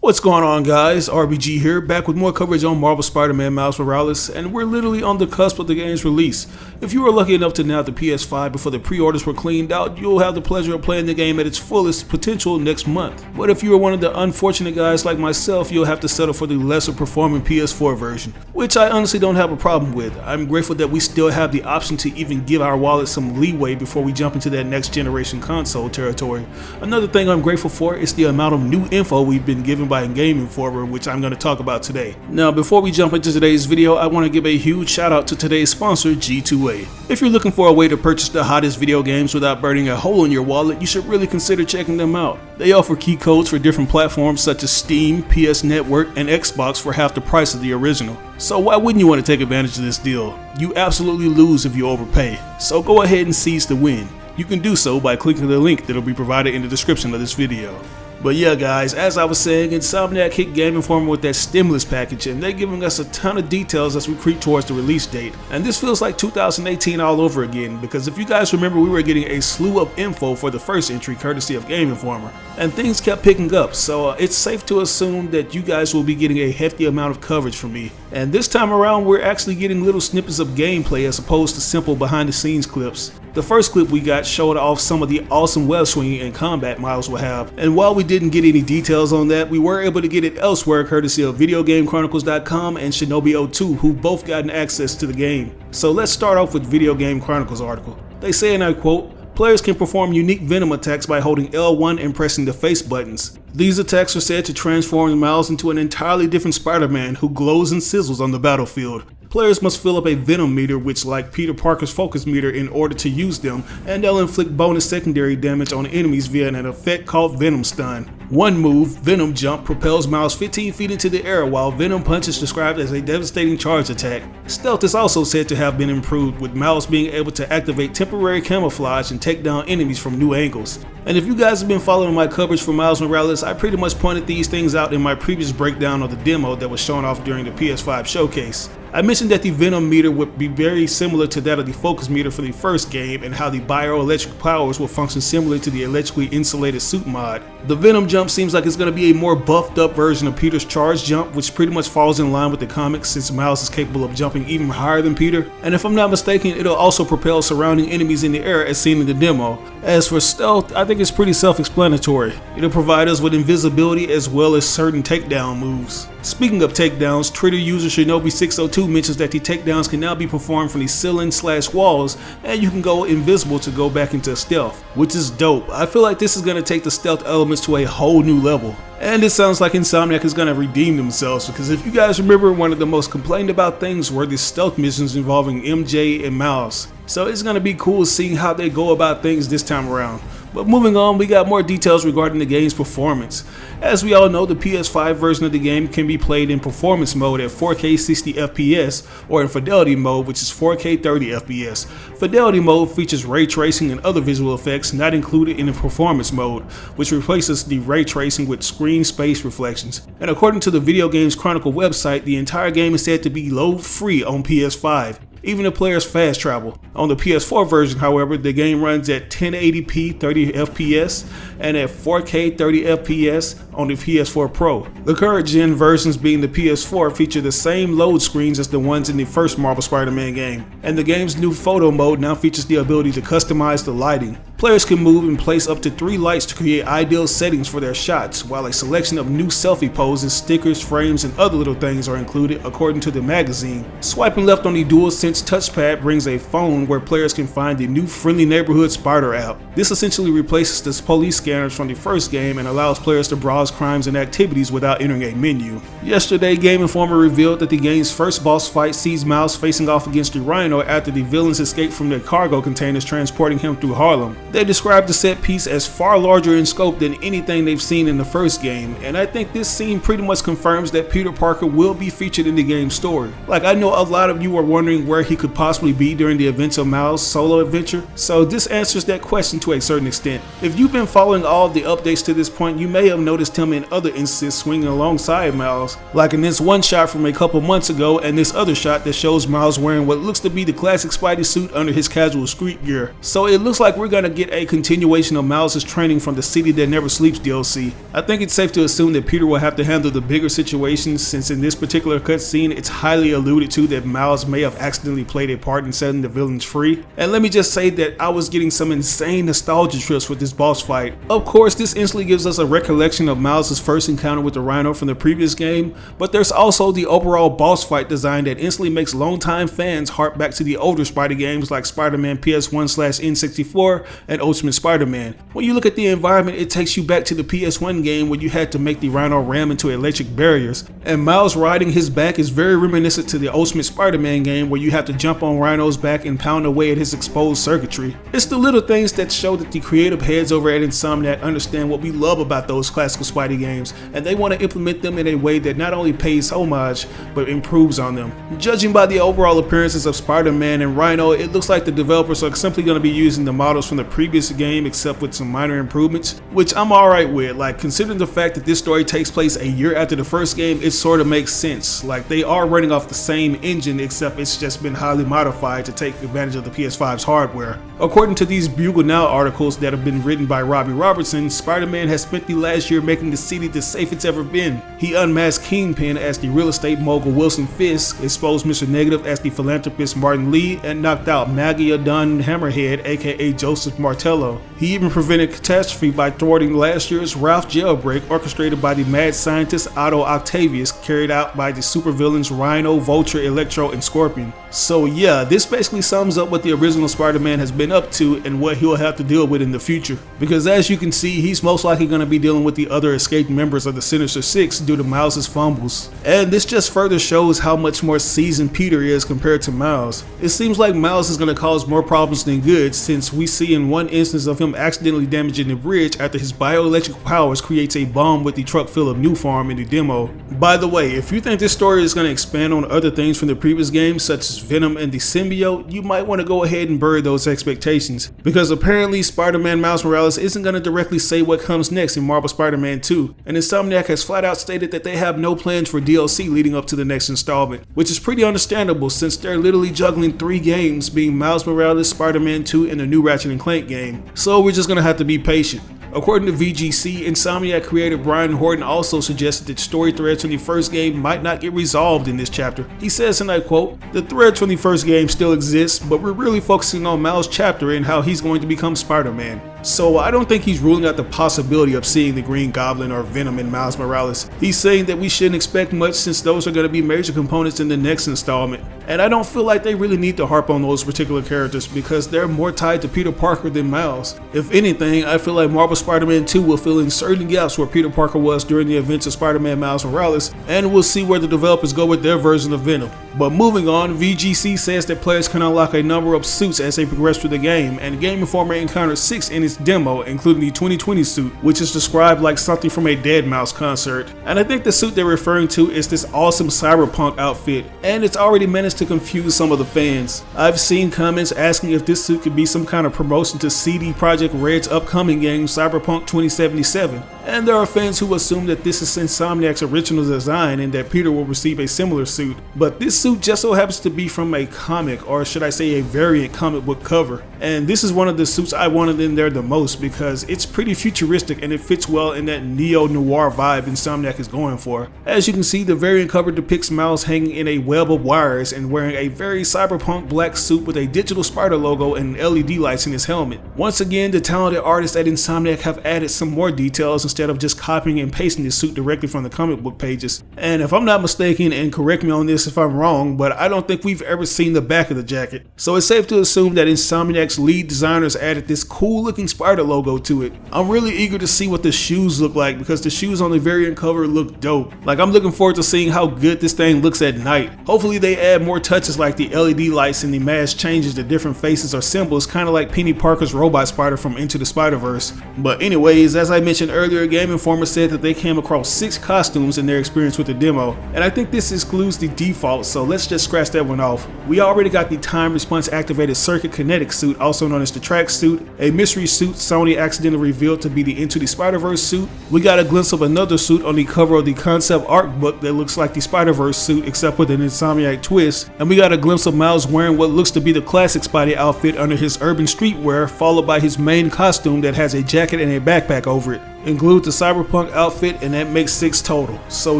What's going on, guys? RBG here, back with more coverage on Marvel Spider-Man Miles Morales, and we're literally on the cusp of the game's release. If you were lucky enough to nab the PS5 before the pre-orders were cleaned out, you'll have the pleasure of playing the game at its fullest potential next month. But if you are one of the unfortunate guys like myself, you'll have to settle for the lesser performing PS4 version, which I honestly don't have a problem with. I'm grateful that we still have the option to even give our wallet some leeway before we jump into that next generation console territory. Another thing I'm grateful for is the amount of new info we've been given by Gameinformer, which I'm going to talk about today. Now, before we jump into today's video, I want to give a huge shout out to today's sponsor, G2A. If you're looking for a way to purchase the hottest video games without burning a hole in your wallet, you should really consider checking them out. They offer key codes for different platforms such as Steam, PS Network, and Xbox for half the price of the original. So why wouldn't you want to take advantage of this deal? You absolutely lose if you overpay. So go ahead and seize the win. You can do so by clicking the link that will be provided in the description of this video. But yeah, guys, as I was saying, Insomniac hit Gameinformer with that stimulus package, and they're giving us a ton of details as we creep towards the release date. And this feels like 2018 all over again, because if you guys remember, we were getting a slew of info for the first entry courtesy of Gameinformer, and things kept picking up, so it's safe to assume that you guys will be getting a hefty amount of coverage from me. And this time around, we're actually getting little snippets of gameplay as opposed to simple behind the scenes clips. The first clip we got showed off some of the awesome web swinging and combat Miles will have, and while we didn't get any details on that, we were able to get it elsewhere courtesy of VideoGameChronicles.com and Shinobi02, who both gotten access to the game. So let's start off with Video Game Chronicles article. They say, and I quote, "Players can perform unique venom attacks by holding L1 and pressing the face buttons. These attacks are said to transform Miles into an entirely different Spider-Man who glows and sizzles on the battlefield. Players must fill up a venom meter, which like Peter Parker's focus meter, in order to use them, and they'll inflict bonus secondary damage on enemies via an effect called Venom Stun. One move, Venom Jump, propels Miles 15 feet into the air, while Venom Punch is described as a devastating charge attack. Stealth is also said to have been improved, with Miles being able to activate temporary camouflage and take down enemies from new angles." And if you guys have been following my coverage for Miles Morales, I pretty much pointed these things out in my previous breakdown of the demo that was shown off during the PS5 showcase. I mentioned that the Venom meter would be very similar to that of the focus meter for the first game, and how the bioelectric powers will function similar to the electrically insulated suit mod. The Venom Jump seems like it's going to be a more buffed up version of Peter's charge jump, which pretty much falls in line with the comics since Miles is capable of jumping even higher than Peter. And if I'm not mistaken, it'll also propel surrounding enemies in the air as seen in the demo. As for stealth, I think it's pretty self-explanatory. It'll provide us with invisibility as well as certain takedown moves. Speaking of takedowns, Twitter user Shinobi602 mentions that the takedowns can now be performed from the ceiling/walls, and you can go invisible to go back into stealth, which is dope. I feel like this is going to take the stealth elements to a whole new level. And it sounds like Insomniac is going to redeem themselves, because if you guys remember, one of the most complained about things were the stealth missions involving MJ and Miles. So it's going to be cool seeing how they go about things this time around. But moving on, we got more details regarding the game's performance. As we all know, the PS5 version of the game can be played in performance mode at 4K 60 FPS or in fidelity mode, which is 4K 30 FPS. Fidelity mode features ray tracing and other visual effects not included in the performance mode, which replaces the ray tracing with screen space reflections. And according to the Video Games Chronicle website, the entire game is said to be load free on PS5. Even the player's fast travel. On the PS4 version, however, the game runs at 1080p 30 FPS and at 4K 30 FPS on the PS4 Pro. The current gen versions, being the PS4, feature the same load screens as the ones in the first Marvel Spider-Man game, and the game's new photo mode now features the ability to customize the lighting. Players can move and place up to 3 lights to create ideal settings for their shots, while a selection of new selfie poses, stickers, frames, and other little things are included according to the magazine. Swiping left on the DualSense touchpad brings a phone where players can find the new Friendly Neighborhood Spider app. This essentially replaces the police scanners from the first game and allows players to browse crimes and activities without entering a menu. Yesterday, Gameinformer revealed that the game's first boss fight sees Miles facing off against the Rhino after the villains escape from their cargo containers transporting him through Harlem. They described the set piece as far larger in scope than anything they've seen in the first game, and I think this scene pretty much confirms that Peter Parker will be featured in the game's story. Like, I know a lot of you are wondering where he could possibly be during the events of Miles' solo adventure, so this answers that question to a certain extent. If you've been following all of the updates to this point, you may have noticed him in other instances swinging alongside Miles, like in this one shot from a couple months ago and this other shot that shows Miles wearing what looks to be the classic Spidey suit under his casual street gear. So it looks like we're gonna get get a continuation of Miles' training from the City That Never Sleeps DLC. I think it's safe to assume that Peter will have to handle the bigger situations, since in this particular cutscene it's highly alluded to that Miles may have accidentally played a part in setting the villains free. And let me just say that I was getting some insane nostalgia trips with this boss fight. Of course, this instantly gives us a recollection of Miles' first encounter with the Rhino from the previous game, but there's also the overall boss fight design that instantly makes longtime fans hark back to the older Spider games like Spider-Man PS1/N64 and Ultimate Spider-Man. When you look at the environment, it takes you back to the PS1 game where you had to make the Rhino ram into electric barriers, and Miles riding his back is very reminiscent to the Ultimate Spider-Man game where you have to jump on Rhino's back and pound away at his exposed circuitry. It's the little things that show that the creative heads over at Insomniac understand what we love about those classical Spidey games, and they want to implement them in a way that not only pays homage, but improves on them. Judging by the overall appearances of Spider-Man and Rhino, it looks like the developers are simply going to be using the models from the previous game except with some minor improvements, which I'm alright with. Like, considering the fact that this story takes place a year after the first game, it sort of makes sense. Like, they are running off the same engine except it's just been highly modified to take advantage of the PS5's hardware. According to these Bugle Now articles that have been written by Robbie Robertson, Spider-Man has spent the last year making the city the safest it's ever been. He unmasked Kingpin as the real estate mogul Wilson Fisk, exposed Mr. Negative as the philanthropist Martin Lee, and knocked out Maggie Dunn Hammerhead aka Joseph Martello. He even prevented catastrophe by thwarting last year's Ralph jailbreak orchestrated by the mad scientist Otto Octavius, carried out by the supervillains Rhino, Vulture, Electro, and Scorpion. So yeah, this basically sums up what the original Spider-Man has been up to and what he'll have to deal with in the future. Because as you can see, he's most likely going to be dealing with the other escaped members of the Sinister Six due to Miles' fumbles. And this just further shows how much more seasoned Peter is compared to Miles. It seems like Miles is going to cause more problems than good, since we see in one instance of him accidentally damaging the bridge after his bioelectric powers creates a bomb with the truck full of New Farm in the demo. By the way, if you think this story is going to expand on other things from the previous games such as Venom and the symbiote, you might want to go ahead and bury those expectations, because apparently Spider-Man Miles Morales isn't going to directly say what comes next in Marvel Spider-Man 2, and Insomniac has flat out stated that they have no plans for DLC leading up to the next installment, which is pretty understandable since they're literally juggling 3 games, being Miles Morales, Spider-Man 2, and the new Ratchet & Clank game, so we're just going to have to be patient. According to VGC, Insomniac creator Brian Horton also suggested that story threads from the first game might not get resolved in this chapter. He says, and I quote, "The threads from the first game still exist, but we're really focusing on Miles' chapter and how he's going to become Spider-Man." So I don't think he's ruling out the possibility of seeing the Green Goblin or Venom in Miles Morales. He's saying that we shouldn't expect much since those are going to be major components in the next installment. And I don't feel like they really need to harp on those particular characters because they're more tied to Peter Parker than Miles. If anything, I feel like Marvel Spider-Man 2 will fill in certain gaps where Peter Parker was during the events of Spider-Man Miles Morales, and we'll see where the developers go with their version of Venom. But moving on, VGC says that players can unlock a number of suits as they progress through the game, and Gameinformer encountered 6 in its demo, including the 2020 suit, which is described like something from a Deadmau5 concert. And I think the suit they're referring to is this awesome Cyberpunk outfit, and it's already managed to confuse some of the fans. I've seen comments asking if this suit could be some kind of promotion to CD Projekt Red's upcoming game Cyberpunk 2077. And there are fans who assume that this is Insomniac's original design and that Peter will receive a similar suit. But this suit just so happens to be from a comic, or should I say a variant comic book cover. And this is one of the suits I wanted in there the most because it's pretty futuristic and it fits well in that neo-noir vibe Insomniac is going for. As you can see, the variant cover depicts Miles hanging in a web of wires and wearing a very cyberpunk black suit with a digital spider logo and LED lights in his helmet. Once again, the talented artists at Insomniac have added some more details instead of just copying and pasting the suit directly from the comic book pages. And if I'm not mistaken, and correct me on this if I'm wrong, but I don't think we've ever seen the back of the jacket. So it's safe to assume that Insomniac's lead designers added this cool looking spider logo to it. I'm really eager to see what the shoes look like because the shoes on the variant cover look dope. Like, I'm looking forward to seeing how good this thing looks at night. Hopefully they add more touches like the LED lights and the mask changes to different faces or symbols, kind of like Penny Parker's robot spider from Into the Spider-Verse. But anyways, as I mentioned earlier, earlier, Gameinformer said that they came across 6 costumes in their experience with the demo, and I think this excludes the default, so let's just scratch that one off. We already got the time response activated circuit kinetic suit, also known as the track suit, a mystery suit Sony accidentally revealed to be the Into the Spider-Verse suit. We got a glimpse of another suit on the cover of the concept art book that looks like the Spider-Verse suit except with an Insomniac twist, and we got a glimpse of Miles wearing what looks to be the classic Spidey outfit under his urban streetwear, followed by his main costume that has a jacket and a backpack over it. Include the Cyberpunk outfit, and that makes 6 total. So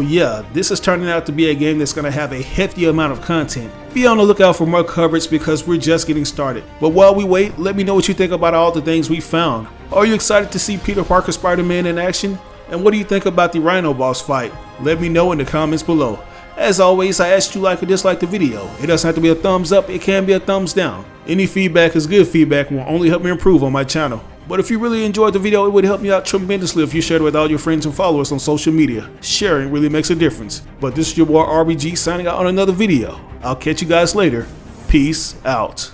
yeah, this is turning out to be a game that's going to have a hefty amount of content. Be on the lookout for more coverage because we're just getting started. But while we wait, let me know what you think about all the things we found. Are you excited to see Peter Parker Spider-Man in action? And what do you think about the Rhino boss fight? Let me know in the comments below. As always, I asked you like or dislike the video. It doesn't have to be a thumbs up, it can be a thumbs down. Any feedback is good feedback and will only help me improve on my channel. But if you really enjoyed the video, it would help me out tremendously if you shared it with all your friends and followers on social media. Sharing really makes a difference. But this is your boy RBG signing out on another video. I'll catch you guys later. Peace out.